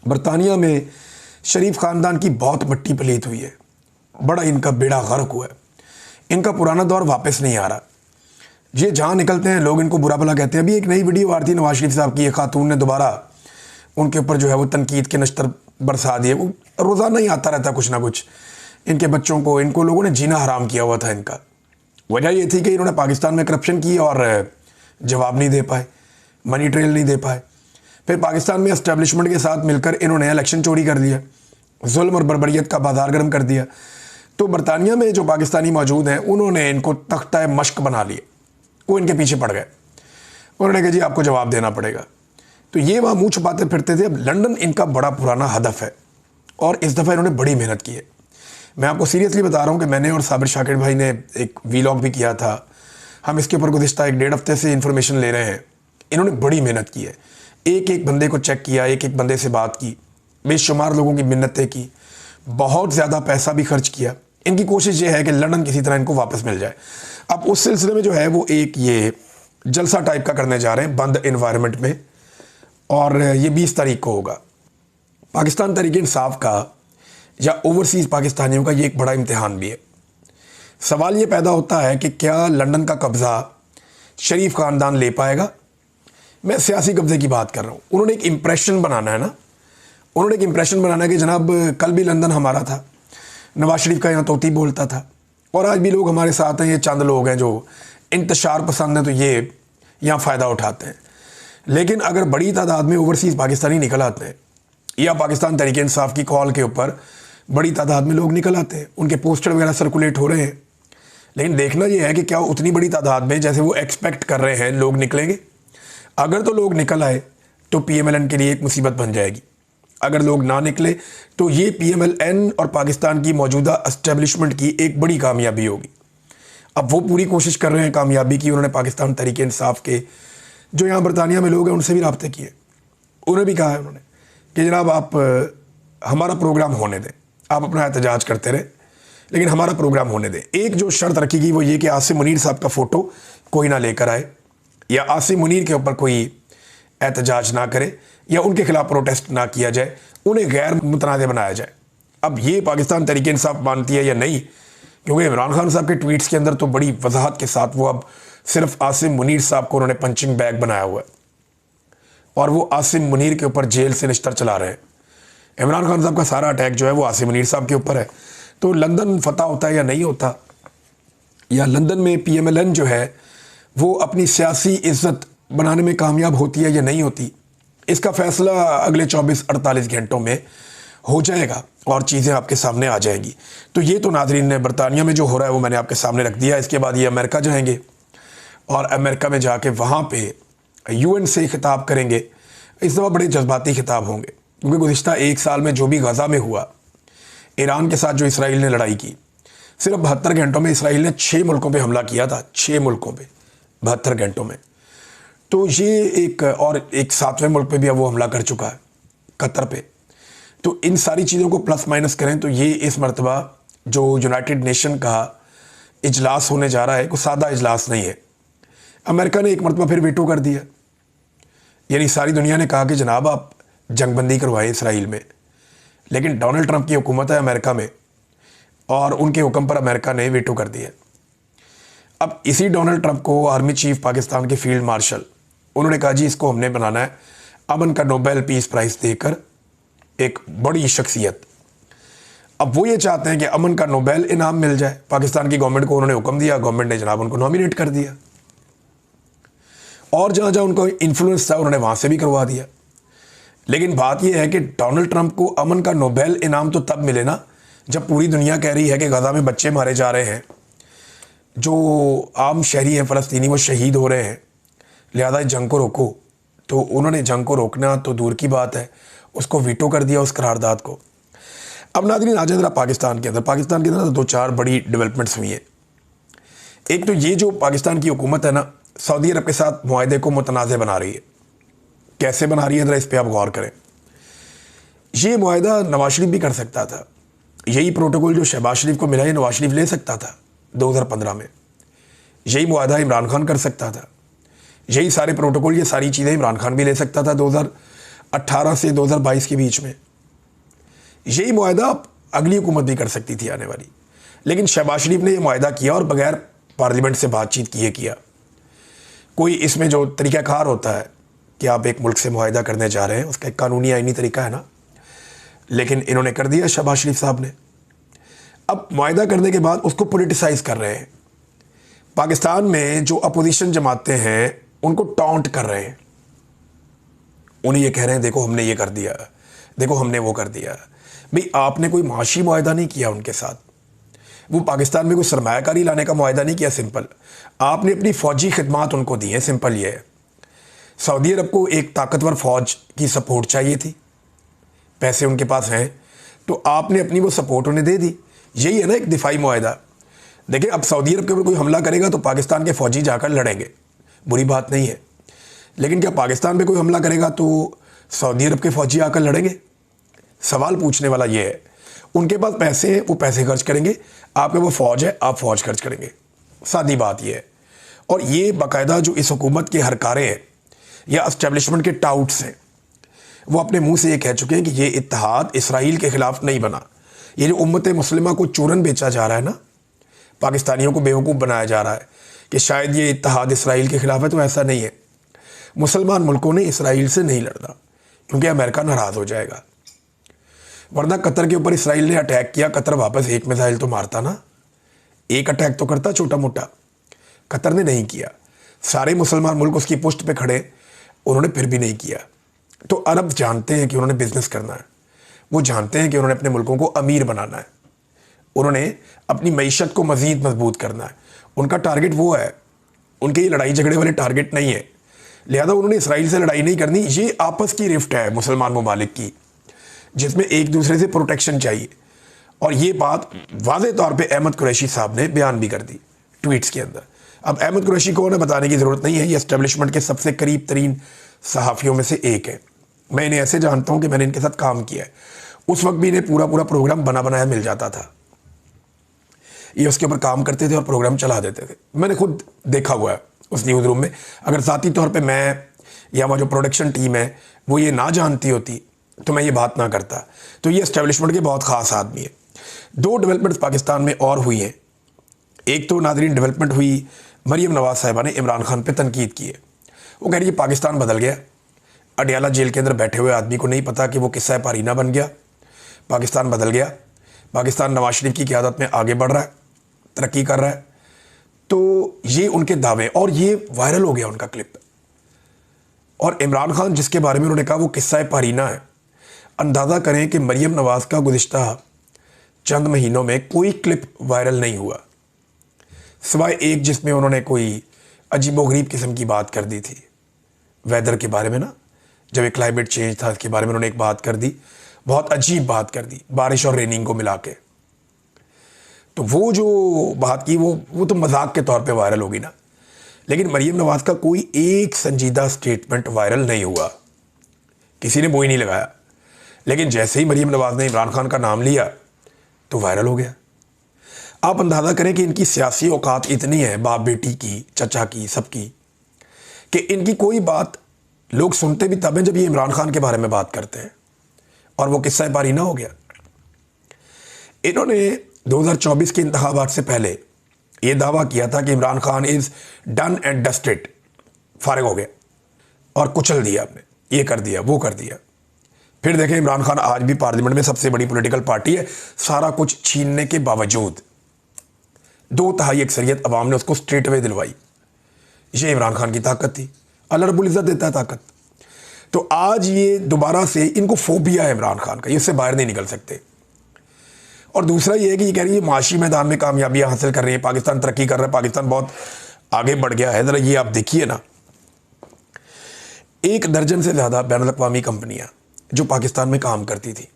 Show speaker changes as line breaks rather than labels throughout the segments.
बरतानिया में शरीफ ख़ानदान की बहुत मट्टी पलीत हुई है, बड़ा इनका बेड़ा गर्क हुआ है। इनका पुराना दौर वापस नहीं आ रहा। ये जहाँ निकलते हैं लोग इनको बुरा भला कहते हैं। अभी एक नई वीडियो आ रही थी नवाज शरीफ साहब की, एक खातून ने दोबारा उनके ऊपर जो है वो तनकीद के नश्तर बरसा दिए। वो रोज़ाना ही आता रहता कुछ ना कुछ। इनके बच्चों को, इनको लोगों ने जीना हराम किया हुआ था। इनका वजह ये थी कि इन्होंने पाकिस्तान में करप्शन की और जवाब नहीं दे पाए, मनी ट्रेल नहीं दे पाए। फिर पाकिस्तान में एस्टेब्लिशमेंट के साथ मिलकर इन्होंने इलेक्शन चोरी कर लिया, जुल्म और बर्बरियत का बाजार गर्म कर दिया। तो बरतानिया में जो पाकिस्तानी मौजूद हैं उन्होंने इनको तख्ता मश्क बना लिया। वो इनके पीछे पड़ गए। उन्होंने कहा जी आपको जवाब देना पड़ेगा। तो ये वहाँ मुँह छुपाते फिरते थे। अब लंदन इनका बड़ा पुराना हदफ है और इस दफ़ा इन्होंने बड़ी मेहनत की है। मैं आपको सीरियसली बता रहा हूँ कि मैंने और साबिर शाकिर भाई ने एक वीलॉग भी किया था। हम इसके ऊपर गुज़िश्ता 1-1.5 हफ्ते से इन्फॉर्मेशन ले रहे हैं। इन्होंने बड़ी मेहनत की है, एक एक बंदे को चेक किया, एक एक बंदे से बात की, बेशुमार लोगों की मिन्नतें की, बहुत ज़्यादा पैसा भी खर्च किया। इनकी कोशिश ये है कि लंदन किसी तरह इनको वापस मिल जाए। अब उस सिलसिले में जो है वो एक ये जलसा टाइप का करने जा रहे हैं बंद इन्वायरमेंट में, और ये 20 तारीख को होगा। पाकिस्तान तहरीक इंसाफ का या ओवरसीज़ पाकिस्तानियों का ये एक बड़ा इम्तिहान भी है। सवाल ये पैदा होता है कि क्या लंदन का कब्ज़ा शरीफ ख़ानदान ले पाएगा। मैं सियासी कब्ज़े की बात कर रहा हूँ। उन्होंने एक इम्प्रेशन बनाना है ना, उन्होंने एक इम्प्रेशन बनाना है कि जनाब कल भी लंदन हमारा था, नवाज शरीफ का यहाँ तोती बोलता था, और आज भी लोग हमारे साथ हैं। ये चंद लोग हैं जो इंतशार पसंद हैं, तो ये यहाँ फ़ायदा उठाते हैं। लेकिन अगर बड़ी तादाद में ओवरसीज़ पाकिस्तानी निकल आते हैं या पाकिस्तान तहरीक इंसाफ की कॉल के ऊपर बड़ी तादाद में लोग निकल आते हैं, उनके पोस्टर वगैरह सर्कुलेट हो रहे हैं, लेकिन देखना यह है कि क्या उतनी बड़ी तादाद में जैसे वो एक्सपेक्ट कर रहे हैं लोग निकलेंगे। अगर तो लोग निकल आए तो PMLN के लिए एक मुसीबत बन जाएगी। अगर लोग ना निकले तो ये PMLN और पाकिस्तान की मौजूदा एस्टेब्लिशमेंट की एक बड़ी कामयाबी होगी। अब वो पूरी कोशिश कर रहे हैं कामयाबी की। उन्होंने पाकिस्तान तहरीक इंसाफ के जो यहाँ बरतानिया में लोग हैं उनसे भी रब्ते किए। उन्हें भी कहा है उन्होंने कि जनाब आप हमारा प्रोग्राम होने दें, आप अपना एहतजाज करते रहे लेकिन हमारा प्रोग्राम होने दें। एक जो शर्त रखी गई वो ये कि आसिम मुनीर साहब का फ़ोटो कोई ना लेकर आए, या आसिम मुनीर के ऊपर कोई एहतजाज ना करे, या उनके खिलाफ प्रोटेस्ट ना किया जाए, उन्हें गैर मुतनाज़ बनाया जाए। अब ये पाकिस्तान तहरीक इंसाफ मानती है या नहीं, क्योंकि इमरान खान साहब के ट्वीट्स के अंदर तो बड़ी वजाहत के साथ वो अब सिर्फ आसिम मुनीर साहब को उन्होंने पंचिंग बैग बनाया हुआ है और वो आसिम मुनीर के ऊपर जेल से निश्तर चला रहे हैं। इमरान खान साहब का सारा अटैक जो है वो आसिम मुनीर साहब के ऊपर है। तो लंदन फतह होता है या नहीं होता, या लंदन में PMLN जो है वो अपनी सियासी इज्जत बनाने में कामयाब होती है या नहीं होती, इसका फ़ैसला अगले 24-48 घंटों में हो जाएगा और चीज़ें आपके सामने आ जाएंगी। तो ये तो नाज़रीन ने बरतानिया में जो हो रहा है वो मैंने आपके सामने रख दिया। इसके बाद ये अमेरिका जाएंगे और अमेरिका में जाके वहाँ पे UN से खिताब करेंगे। इस दफ़ा बड़े जज्बाती खिताब होंगे, क्योंकि गुज़िश्ता 1 साल में जो भी गज़ा में हुआ, ईरान के साथ जो इसराइल ने लड़ाई की, सिर्फ 72 घंटों में इसराइल ने 6 मुल्कों पे हमला किया था, 6 मुल्कों पे 72 घंटों में। तो ये एक, और एक 7वें मुल्क पे भी अब वो हमला कर चुका है, कतर पे। तो इन सारी चीज़ों को प्लस माइनस करें तो ये इस मरतबा जो यूनाइटेड नेशन का इजलास होने जा रहा है कोई सादा इजलास नहीं है। अमेरिका ने एक मरतबा फिर वीटो कर दिया, यानी सारी दुनिया ने कहा कि जनाब आप जंगबंदी करवाएं इसराइल में, लेकिन डोनाल्ड ट्रंप की हुकूमत है अमेरिका में और उनके हुक्म पर अमेरिका ने वीटो कर दिया। अब इसी डोनाल्ड ट्रंप को आर्मी चीफ पाकिस्तान के फील्ड मार्शल, उन्होंने कहा जी इसको हमने बनाना है अमन का नोबेल पीस प्राइज़ देकर एक बड़ी शख्सियत। अब वो ये चाहते हैं कि अमन का नोबेल इनाम मिल जाए पाकिस्तान की गवर्नमेंट को। उन्होंने हुक्म दिया, गवर्नमेंट ने जनाब उनको नॉमिनेट कर दिया, और जहाँ जहाँ उनको इन्फ्लुएंस था उन्होंने वहाँ से भी करवा दिया। लेकिन बात यह है कि डोनाल्ड ट्रंप को अमन का नोबेल इनाम तो तब मिले ना जब पूरी दुनिया कह रही है कि गज़ा में बच्चे मारे जा रहे हैं, जो आम शहरी हैं फ़लस्तीनी वो शहीद हो रहे हैं, लिहाजा जंग को रोको। तो उन्होंने जंग को रोकना तो दूर की बात है, उसको वीटो कर दिया उस करारदाद को। अब नाज़रीन आ जाए ज़रा पाकिस्तान के अंदर। पाकिस्तान के अंदर 2-4 बड़ी डेवलपमेंट्स हुई हैं। एक तो ये जो पाकिस्तान की हुकूमत है ना, सऊदी अरब के साथ मुआहदे को मुतनाज़ बना रही है। कैसे बना रही है ज़रा इस पर आप गौर करें। ये मुआहदा नवाज शरीफ भी कर सकता था। यही प्रोटोकॉल जो शहबाज शरीफ को मिला है नवाज शरीफ ले सकता था 2015 में। यही मुआहदा इमरान खान कर सकता था। यही सारे प्रोटोकॉल, ये सारी चीज़ें इमरान खान भी ले सकता था 18 से 2022 के बीच में। यही मुआहदा अगली हुकूमत भी कर सकती थी आने वाली, लेकिन शहबाज शरीफ ने यह मुआहदा किया और बगैर पार्लियामेंट से बातचीत किया। कोई इसमें जो तरीक़ाकार होता है कि आप एक मुल्क से मुआहदा करने जा रहे हैं, उसका एक कानूनी आईनी तरीका है ना, लेकिन इन्होंने कर दिया शहबाज शरीफ साहब ने। अब मुआहदा करने के बाद उसको पॉलिटिसाइज कर रहे हैं। पाकिस्तान में जो अपोजिशन जमाते हैं उनको टॉन्ट कर रहे हैं, उन्हें ये कह रहे हैं देखो हमने ये कर दिया, देखो हमने वो कर दिया। भाई आपने कोई माशी मुआहदा नहीं किया उनके साथ, वो पाकिस्तान में कोई सरमायाकारी लाने का मुआहदा नहीं किया, सिंपल आपने अपनी फ़ौजी खिदमात उनको दी हैं, सिंपल ये है। सऊदी अरब को एक ताकतवर फ़ौज की सपोर्ट चाहिए थी, पैसे उनके पास हैं, तो आपने अपनी वो सपोर्ट उन्हें दे दी। यही है ना एक दिफाई मुआहदा। देखिए अब सऊदी अरब के ऊपर कोई हमला करेगा तो पाकिस्तान के फ़ौजी जाकर लड़ेंगे, बुरी बात नहीं है, लेकिन क्या पाकिस्तान पे कोई हमला करेगा तो सऊदी अरब के फ़ौजी आकर लड़ेंगे? सवाल पूछने वाला ये है। उनके पास पैसे हैं, वो पैसे खर्च करेंगे, आपके वो फ़ौज है, आप फ़ौज खर्च करेंगे, सादी बात ये है। और ये बाकायदा जो इस हुकूमत के हरकारे हैं या इस्टेब्लिशमेंट के टाउट्स हैं, वो अपने मुंह से ये कह चुके हैं कि ये इत्तेहाद इसराइल के ख़िलाफ़ नहीं बना। ये जो उम्मत मुस्लिमा को चूरन बेचा जा रहा है ना, पाकिस्तानियों को बेवकूफ़ बनाया जा रहा है कि शायद ये इत्तेहाद इसराइल के ख़िलाफ़ है, तो ऐसा नहीं है। मुसलमान मुल्कों ने इसराइल से नहीं लड़ना क्योंकि अमेरिका नाराज़ हो जाएगा, वरना कतर के ऊपर इसराइल ने अटैक किया, कतर वापस एक मिसाइल तो मारता ना, एक अटैक तो करता छोटा मोटा, कतर ने नहीं किया। सारे मुसलमान मुल्क उसकी पुष्ट पे खड़े, उन्होंने फिर भी नहीं किया। तो अरब जानते हैं कि उन्होंने बिजनेस करना है, वो जानते हैं कि उन्होंने अपने मुल्कों को अमीर बनाना है, उन्होंने अपनी मईशत को मज़ीद मजबूत करना है, उनका टारगेट वो है, उनके ये लड़ाई झगड़े वाले टारगेट नहीं है। लिहाजा उन्होंने इसराइल से लड़ाई नहीं करनी। ये आपस की रिफ्ट है मुसलमान ममालिक की, जिसमें एक दूसरे से प्रोटेक्शन चाहिए। और ये बात वाज़े तौर पे अहमद कुरैशी साहब ने बयान भी कर दी ट्वीट्स के अंदर। अब अहमद कुरैशी को उन्हें बताने की ज़रूरत नहीं है, ये एस्टेब्लिशमेंट के सबसे करीब तरीन सहाफ़ियों में से एक है। मैं इन्हें ऐसे जानता हूँ कि मैंने इनके साथ काम किया है, उस वक्त भी इन्हें पूरा प्रोग्राम बना बनाया मिल जाता था, ये उसके ऊपर काम करते थे और प्रोग्राम चला देते थे। मैंने खुद देखा हुआ है उस न्यूज़ रूम में। अगर ज़ाती तौर पे मैं या वह जो प्रोडक्शन टीम है वो ये ना जानती होती तो मैं ये बात ना करता। तो ये एस्टेब्लिशमेंट के बहुत ख़ास आदमी है। दो डेवलपमेंट्स पाकिस्तान में और हुई हैं। एक तो नादरीन डेवलपमेंट हुई, मरीम नवाज़ साहिबा ने इमरान खान पे तनकीद की है। वो कह रही है पाकिस्तान बदल गया, अडियाला जेल के अंदर बैठे हुए आदमी को नहीं पता कि वो किस्सा पारीना बन गया, पाकिस्तान बदल गया, पाकिस्तान नवाज शरीफ की क़यादत में आगे बढ़ रहा है, तरक्की कर रहा है। तो ये उनके दावे, और ये वायरल हो गया उनका क्लिप। और इमरान खान जिसके बारे में उन्होंने कहा वो किस्सा पारीना है, अंदाज़ा करें कि मरीम नवाज़ का गुज़िश्ता चंद महीनों में कोई क्लिप वायरल नहीं हुआ, सिवाय एक जिसमें उन्होंने कोई अजीबोगरीब किस्म की बात कर दी थी वेदर के बारे में ना, जब एक क्लाइमेट चेंज था उसके बारे में उन्होंने एक बात कर दी, बहुत अजीब बात कर दी, बारिश और रेनिंग को मिला के। तो वो जो बात की वो तो मजाक के तौर पे वायरल होगी ना, लेकिन मरीम नवाज़ का कोई एक संजीदा स्टेटमेंट वायरल नहीं हुआ, किसी ने बोई नहीं लगाया। लेकिन जैसे ही मरीम नवाज़ ने इमरान खान का नाम लिया तो वायरल हो गया। आप अंदाज़ा करें कि इनकी सियासी औकात इतनी है, बाप बेटी की, चचा की, सबकी, कि इनकी कोई बात लोग सुनते भी तब हैं जब ये इमरान खान के बारे में बात करते हैं, और वो किस्सा पारीना हो गया। इन्होंने 2024 के इंतखाबात से पहले ये दावा किया था कि Imran Khan is done and dusted, फारिग हो गया, और कुचल दिया आपने, ये कर दिया, वो कर दिया। फिर देखें इमरान खान आज भी पार्लियामेंट में सबसे बड़ी पॉलिटिकल पार्टी है, सारा कुछ छीनने के बावजूद 2/3 अक्सरियत अवाम ने उसको स्ट्रेट अवे दिलवाई। ये इमरान खान की ताकत थी, अल्लाह रब्बुल इज़्ज़त देता है ताकत। तो आज ये दोबारा से इनको फोबिया है इमरान खान का, ये उससे बाहर नहीं निकल सकते। और दूसरा ये है कि ये कह रही है माशी मैदान में कामयाबियां हासिल कर रही है, पाकिस्तान तरक्की कर रहा है, पाकिस्तान बहुत आगे बढ़ गया है। ज़रा ये आप देखिए ना, 1 दर्जन से ज़्यादा बैनुल-अक़वामी कंपनियां जो पाकिस्तान में काम करती थी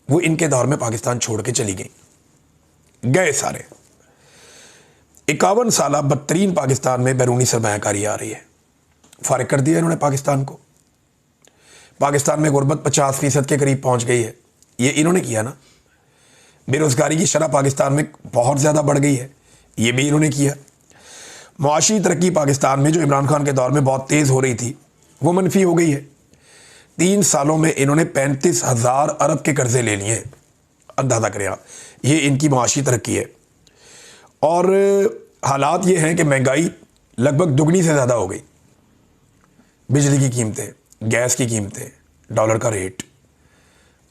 वो इनके दौर में पाकिस्तान छोड़ के चली गए सारे। 51 साल बदतरीन पाकिस्तान में बैरूनी सरमायाकारी आ रही है, फारिग कर दिया इन्होंने पाकिस्तान को। पाकिस्तान में गुर्बत 50% के करीब पहुंच गई है, ये इन्होंने किया ना। बेरोज़गारी की शरह पाकिस्तान में बहुत ज़्यादा बढ़ गई है, ये भी इन्होंने किया। मुआशी तरक्की पाकिस्तान में जो इमरान खान के दौर में बहुत तेज़ हो रही थी वो मनफी हो गई है। 3 सालों में इन्होंने 35,000 अरब के कर्जे ले लिए हैं। अंदाज़ा करें आप, ये इनकी माशी तरक्की है। और हालात ये हैं कि महंगाई लगभग दुगनी से ज़्यादा हो गई। बिजली की कीमतें, गैस की कीमतें, डॉलर का रेट,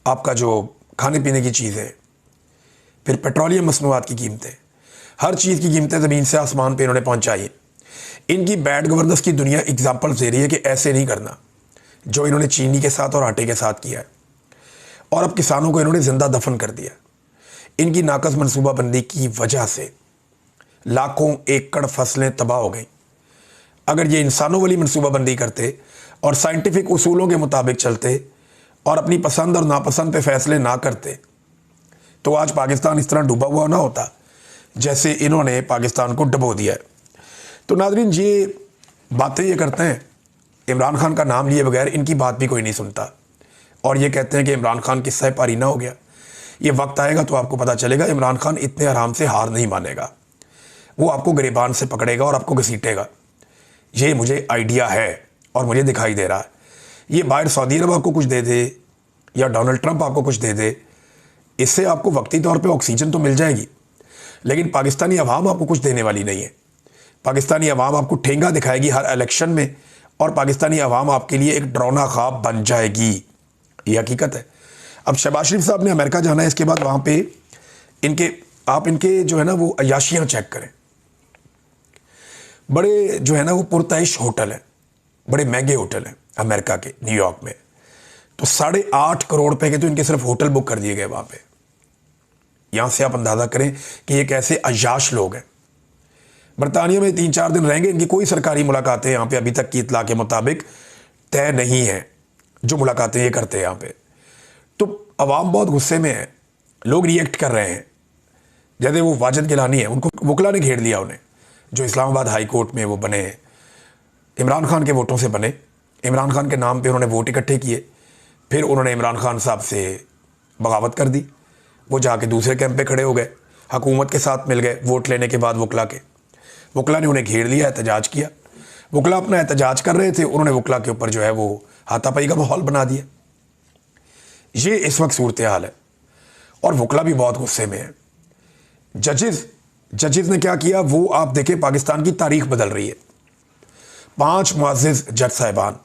आपका जो खाने पीने की चीज़ें, फिर पेट्रोलियम मसनूआत की कीमतें, हर चीज़ की कीमतें ज़मीन से आसमान पे इन्होंने पहुंचाई। इनकी बैड गवर्नेंस की दुनिया एग्जाम्पल दे रही है कि ऐसे नहीं करना जो इन्होंने चीनी के साथ और आटे के साथ किया है। और अब किसानों को इन्होंने जिंदा दफन कर दिया। इनकी नाकस मनसूबाबंदी की वजह से लाखों एकड़ फसलें तबाह हो गई। अगर ये इंसानों वाली मनसूबाबंदी करते और साइंटिफिक उसूलों के मुताबिक चलते और अपनी पसंद और नापसंद पे फैसले ना करते तो आज पाकिस्तान इस तरह डूबा हुआ ना होता जैसे इन्होंने पाकिस्तान को डुबो दिया है। तो नाज़रीन, ये बातें ये करते हैं, इमरान खान का नाम लिए बगैर इनकी बात भी कोई नहीं सुनता और ये कहते हैं कि इमरान खान किस्सा पारीना हो गया। ये वक्त आएगा तो आपको पता चलेगा इमरान खान इतने आराम से हार नहीं मानेगा। वो आपको गिरेबान से पकड़ेगा और आपको घसीटेगा। ये मुझे आइडिया है और मुझे दिखाई दे रहा है। ये बाहर सऊदी अरब आपको कुछ दे दे या डोनाल्ड ट्रंप आपको कुछ दे दे, इससे आपको वक्ती तौर पे ऑक्सीजन तो मिल जाएगी, लेकिन पाकिस्तानी अवाम आपको कुछ देने वाली नहीं है। पाकिस्तानी अवाम आपको ठेंगा दिखाएगी हर इलेक्शन में और पाकिस्तानी अवाम आपके लिए एक डरावना ख्वाब बन जाएगी। ये हकीकत है। अब शहबाज शरीफ साहब ने अमेरिका जाना है, इसके बाद वहाँ पे इनके जो है ना वो अयाशियाँ चेक करें। बड़े जो है ना वो पुरतइश होटल हैं, बड़े महंगे होटल हैं अमेरिका के, न्यूयॉर्क में। तो 8.5 करोड़ रुपए के तो इनके सिर्फ होटल बुक कर दिए गए वहाँ पे। यहाँ से आप अंदाज़ा करें कि ये कैसे अयाश लोग हैं। बरतानिया में 3-4 दिन रहेंगे। इनकी कोई सरकारी मुलाकातें यहाँ पे अभी तक की इतला के मुताबिक तय नहीं है, जो मुलाकातें ये करते हैं यहाँ पे। तो अवाम बहुत गुस्से में है, लोग रिएक्ट कर रहे हैं। जैसे वो वाजिद गिलानी है, उनको वकला ने घेर लिया उन्हें, जो इस्लामाबाद हाई कोर्ट में वो बने हैं, इमरान खान के वोटों से बने। इमरान खान के नाम पे उन्होंने वोट इकट्ठे किए, फिर उन्होंने इमरान खान साहब से बगावत कर दी। वो जाके दूसरे कैंप पे खड़े हो गए, हुकूमत के साथ मिल गए वोट लेने के बाद। वकला ने उन्हें घेर लिया, एहतजाज किया। वकला अपना एहतजाज कर रहे थे, उन्होंने वकला के ऊपर जो है वो हाथापाई का माहौल बना दिया। ये इस वक्त सूरत हाल है और वकला भी बहुत गुस्से में है। जजेस ने क्या किया वो आप देखें, पाकिस्तान की तारीख बदल रही है। 5 मुअज़्ज़िज़ जज साहिबान,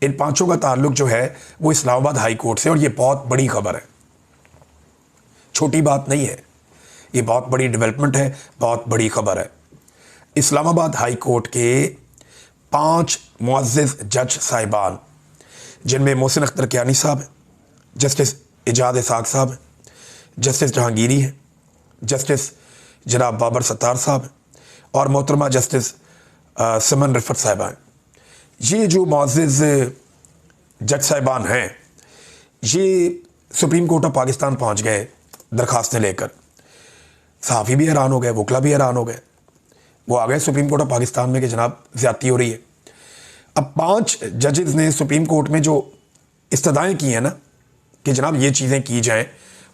इन 5 का ताल्लुक जो है वो इस्लामाबाद हाई कोर्ट से, और ये बहुत बड़ी खबर है, छोटी बात नहीं है, ये बहुत बड़ी डेवलपमेंट है, बहुत बड़ी खबर है। इस्लामाबाद हाई कोर्ट के 5 मुअज़्ज़िज़ जज साहिबान, जिनमें मोहसिन अख्तर कियानी साहब हैं, जस्टिस इजाद इसाक साहब हैं, जस्टिस जहांगीरी हैं, जस्टिस जनाब बाबर सत्तार साहब हैं और मोहतरमा जस्टिस समन रिफत साहिबा हैं। ये जो मुअज़्ज़िज़ जज साहिबान हैं, ये सुप्रीम कोर्ट ऑफ पाकिस्तान पहुंच गए दरखास्तें लेकर। सहाफ़ी भी हैरान हो गए, वकला भी हैरान हो गए। वो आ गए सुप्रीम कोर्ट ऑफ पाकिस्तान में कि जनाब ज़्यादती हो रही है। अब 5 जजेस ने सुप्रीम कोर्ट में जो इस्तदाएँ की हैं ना कि जनाब ये चीज़ें की जाएँ,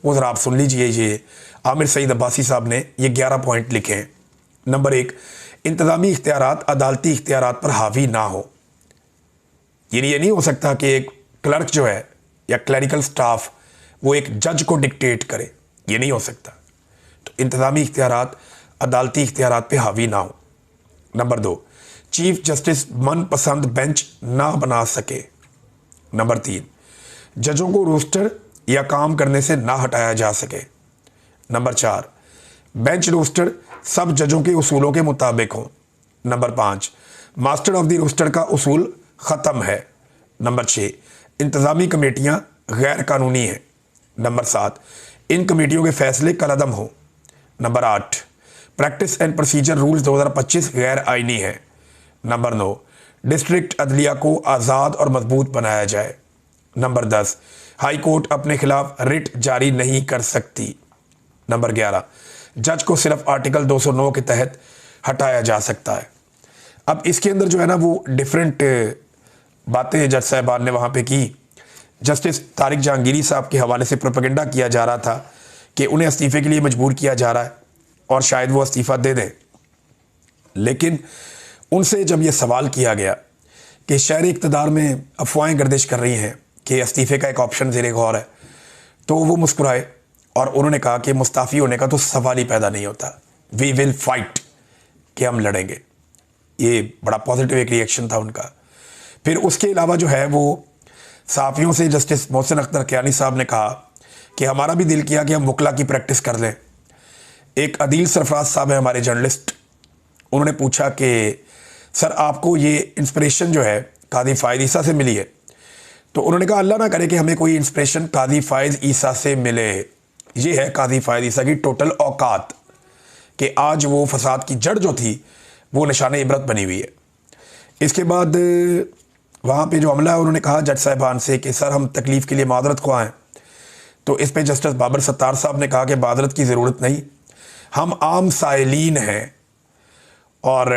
वो ज़रा आप सुन लीजिए। ये आमिर सईद अब्बासी साहब ने ये 11 पॉइंट लिखे हैं। नंबर 1, इंतज़ामी इख्तियारात अदालती इख्तियारात पर हावी ना हो। ये नहीं हो सकता कि एक क्लर्क जो है या क्लरिकल स्टाफ वो एक जज को डिक्टेट करे, ये नहीं हो सकता। तो इंतज़ामी इख्तियारात अदालती इख्तियारात पे हावी ना हो। नंबर 2, चीफ जस्टिस मनपसंद बेंच ना बना सके। नंबर 3, जजों को रोस्टर या काम करने से ना हटाया जा सके। नंबर 4, बेंच रोस्टर सब जजों के उसूलों के मुताबिक हो। Number 5, master of the roster का उसूल ख़त्म है। नंबर 6, इंतज़ामी कमेटियाँ गैर कानूनी हैं। नंबर 7, इन कमेटियों के फैसले कलअदम हो। Number 8, practice and procedure rules 2025 गैर आइनी है। नंबर 9, डिस्ट्रिक्ट अदलिया को आज़ाद और मजबूत बनाया जाए। नंबर 10, हाई कोर्ट अपने खिलाफ रिट जारी नहीं कर सकती। नंबर 11, जज को सिर्फ आर्टिकल 209 के तहत हटाया जा सकता है। अब इसके अंदर जो है ना वो डिफरेंट बातें जज साहबान ने वहाँ पे की। जस्टिस तारिक जहांगीरी साहब के हवाले से प्रोपेगेंडा किया जा रहा था कि उन्हें इस्तीफ़े के लिए मजबूर किया जा रहा है और शायद वो इस्तीफ़ा दे दें। लेकिन उनसे जब ये सवाल किया गया कि शहर इक़्तिदार में अफवाहें गर्दिश कर रही हैं कि इस्तीफ़े का एक ऑप्शन ज़ेर गौर है, तो वो मुस्कुराए और उन्होंने कहा कि मुस्ताफ़ी होने का तो सवाल ही पैदा नहीं होता, वी विल फाइट, कि हम लड़ेंगे। ये बड़ा पॉजिटिव एक रिएक्शन था उनका। फिर उसके अलावा जो है वो सहाफ़ियों से जस्टिस मोहसिन अख्तर कियानी साहब ने कहा कि हमारा भी दिल किया कि हम वकला की प्रैक्टिस कर लें। एक अदील सरफराज साहब है हमारे जर्नलिस्ट, उन्होंने पूछा कि सर आपको ये इंस्पिरेशन जो है कादी फ़ायज़ ईसा से मिली है? तो उन्होंने कहा अल्लाह ना करे कि हमें कोई इंस्पिरेशन कादी फ़ायज़ ईसा से मिले। ये है कादी फ़ायज़ ईसा की टोटल औकात कि आज वो फसाद की जड़ जो थी वो निशान इबरत बनी हुई है। इसके बाद वहाँ पे जो अमला है उन्होंने कहा जज साहिबान से कि सर हम तकलीफ़ के लिए मादरत ख्वाह हैं। तो इस पे जस्टिस बाबर सत्तार साहब ने कहा कि मादरत की ज़रूरत नहीं, हम आम साइलीन हैं। और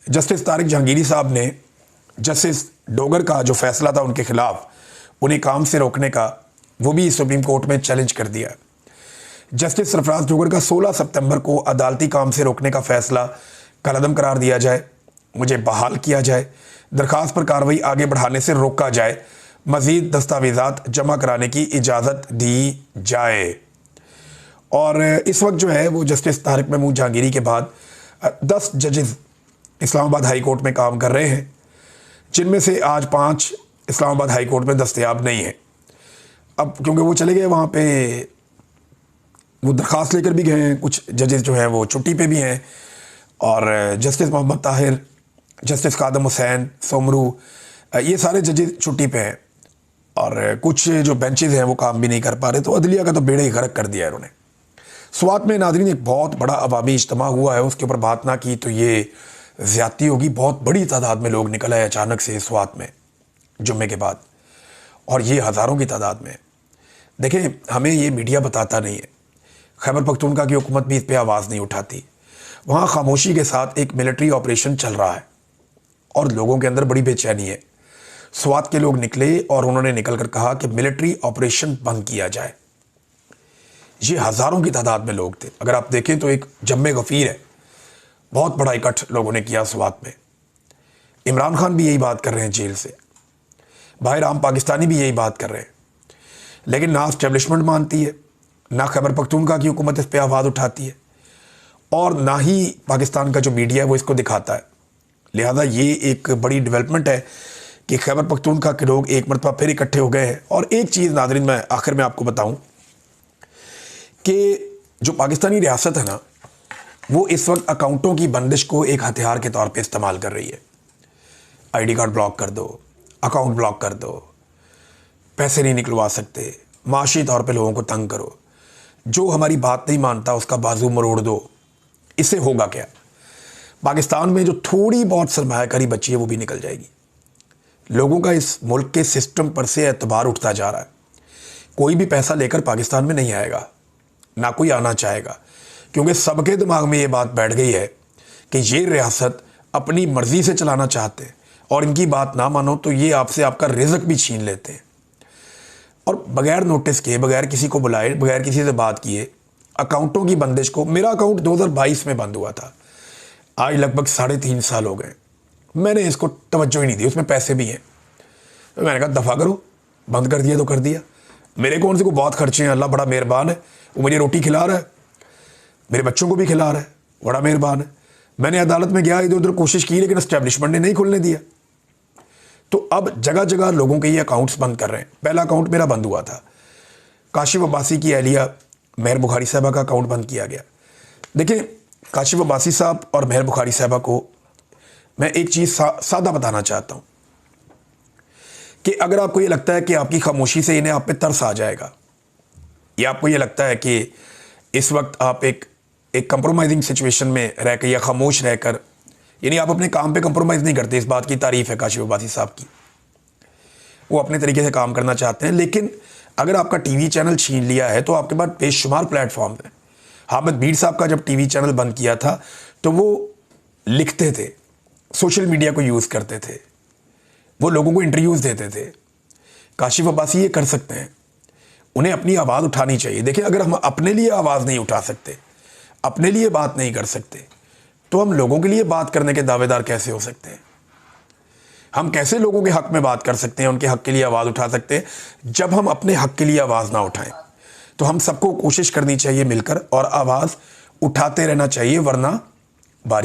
जस्टिस तारिक जहांगीरी साहब ने जस्टिस डोगर का जो फैसला था उनके ख़िलाफ़ उन्हें काम से रोकने का, वो भी सुप्रीम कोर्ट में चैलेंज कर दिया। जस्टिस सरफराज डोगर का 16 सितंबर को अदालती काम से रोकने का फ़ैसला कलअदम करार दिया जाए, मुझे बहाल किया जाए, दरख्वास्त पर कार्रवाई आगे बढ़ाने से रोका जाए, मज़ीद दस्तावेज़ात जमा कराने की इजाज़त दी जाए। और इस वक्त जो है वो जस्टिस तारिक महमूद जहांगीरी के बाद 10 जजेस इस्लामाबाद हाई कोर्ट में काम कर रहे हैं, जिनमें से आज 5 इस्लामाबाद हाई कोर्ट में दस्तयाब नहीं है। अब क्योंकि वो चले गए वहाँ पे, वो दरख्वास्त लेकर भी गए हैं, कुछ जजेस जो हैं वो छुट्टी पे भी हैं। और जस्टिस मोहम्मद ताहिर, जस्टिस कादम हुसैन, सोमरू, ये सारे जजेस छुट्टी पे हैं और कुछ जो बेंचेस हैं वो काम भी नहीं कर पा रहे। तो अदलिया का तो बेड़ा ही गर्क कर दिया है इन्होंने। स्वात में नाज़रीन एक बहुत बड़ा अवामी इज्तिमा हुआ है, उसके ऊपर बात ना की तो ये ज़्यादती होगी। बहुत बड़ी तादाद में लोग निकल आए अचानक से स्वात में जुम्मे के बाद, और ये हज़ारों की तादाद में। देखें, हमें ये मीडिया बताता नहीं है, खैबर पख्तूनख्वा की हुकूमत भी इस पर आवाज़ नहीं उठाती। वहाँ खामोशी के साथ एक मिलिट्री ऑपरेशन चल रहा है और लोगों के अंदर बड़ी बेचैनी है। स्वात के लोग निकले और उन्होंने निकल कर कहा कि मिलिट्री ऑपरेशन बंद किया जाए। ये हज़ारों की तादाद में लोग थे। अगर आप देखें तो एक जम्मे गफ़ीर है, बहुत बड़ा इकट्ठ लोगों ने किया स्वात में। इमरान खान भी यही बात कर रहे हैं जेल से, बाहर आम पाकिस्तानी भी यही बात कर रहे हैं, लेकिन ना इस्टेब्लिशमेंट मानती है, ना खैबर पख्तूनख्वा की हुकूमत इस पर आवाज़ उठाती है, और ना ही पाकिस्तान का जो मीडिया है वो इसको दिखाता है। लिहाजा ये एक बड़ी डेवलपमेंट है कि खैबर पख्तूनख्वा के लोग एक मरतबा फिर इकट्ठे हो गए हैं। और एक चीज़ नाज़रीन मैं आखिर में आपको बताऊं कि जो पाकिस्तानी रियासत है ना, वो इस वक्त अकाउंटों की बंदिश को एक हथियार के तौर पे इस्तेमाल कर रही है। आईडी कार्ड ब्लॉक कर दो, अकाउंट ब्लॉक कर दो, पैसे नहीं निकलवा सकते, माशी तौर पे लोगों को तंग करो, जो हमारी बात नहीं मानता उसका बाजू मरोड़ दो। इससे होगा क्या? पाकिस्तान में जो थोड़ी बहुत सरमायाकारी बची है वो भी निकल जाएगी। लोगों का इस मुल्क के सिस्टम पर से एतबार उठता जा रहा है। कोई भी पैसा लेकर पाकिस्तान में नहीं आएगा, ना कोई आना चाहेगा, क्योंकि सबके दिमाग में ये बात बैठ गई है कि ये रियासत अपनी मर्ज़ी से चलाना चाहते हैं और इनकी बात ना मानो तो ये आपसे आपका रिज़्क भी छीन लेते हैं। और बगैर नोटिस के, बगैर किसी को बुलाए, बगैर किसी से बात किए अकाउंटों की बंदिश को, मेरा अकाउंट 2022 में बंद हुआ था, आज लगभग 3.5 साल हो गए, मैंने इसको तवज्जो ही नहीं दी। उसमें पैसे भी हैं, तो मैंने कहा दफ़ा करो, बंद कर दिया तो कर दिया। मेरे कौन से को बहुत खर्चे हैं, अल्लाह बड़ा मेहरबान है, वो मुझे रोटी खिला रहा है, मेरे बच्चों को भी खिला रहा है, बड़ा मेहरबान है। मैंने अदालत में गया, इधर उधर कोशिश की, लेकिन एस्टेब्लिशमेंट ने नहीं खुलने दिया। तो अब जगह जगह लोगों के ये अकाउंट्स बंद कर रहे हैं। पहला अकाउंट मेरा बंद हुआ था, काशिफ अब्बासी की अहलिया मेहर बुखारी साहबा का अकाउंट बंद किया गया। देखिए, काशिफ अब्बासी साहब और मेहर बुखारी साहबा को मैं एक चीज़ सादा बताना चाहता हूँ कि अगर आपको ये लगता है कि आपकी खामोशी से इन्हें आप पे तरस आ जाएगा, या आपको ये लगता है कि इस वक्त आप एक कंप्रोमाइजिंग सिचुएशन में रह कर या खामोश रहकर, यानी आप अपने काम पे कंप्रोमाइज़ नहीं करते, इस बात की तारीफ़ है काशिफ अब्बासी साहब की, वो अपने तरीके से काम करना चाहते हैं। लेकिन अगर आपका टीवी चैनल छीन लिया है तो आपके पास बेशुमार प्लेटफॉर्म हैं। हामिद मीर साहब का जब टीवी चैनल बंद किया था तो वो लिखते थे, सोशल मीडिया को यूज़ करते थे, वो लोगों को इंटरव्यूज़ देते थे। काशिफ अब्बासी ये कर सकते हैं, उन्हें अपनी आवाज़ उठानी चाहिए। देखिए, अगर हम अपने लिए आवाज़ नहीं उठा सकते, अपने लिए बात नहीं कर सकते, तो हम लोगों के लिए बात करने के दावेदार कैसे हो सकते हैं? हम कैसे लोगों के हक में बात कर सकते हैं, उनके हक के लिए आवाज़ उठा सकते हैं, जब हम अपने हक के लिए आवाज़ ना उठाएं। तो हम सबको कोशिश करनी चाहिए मिलकर और आवाज़ उठाते रहना चाहिए, वरना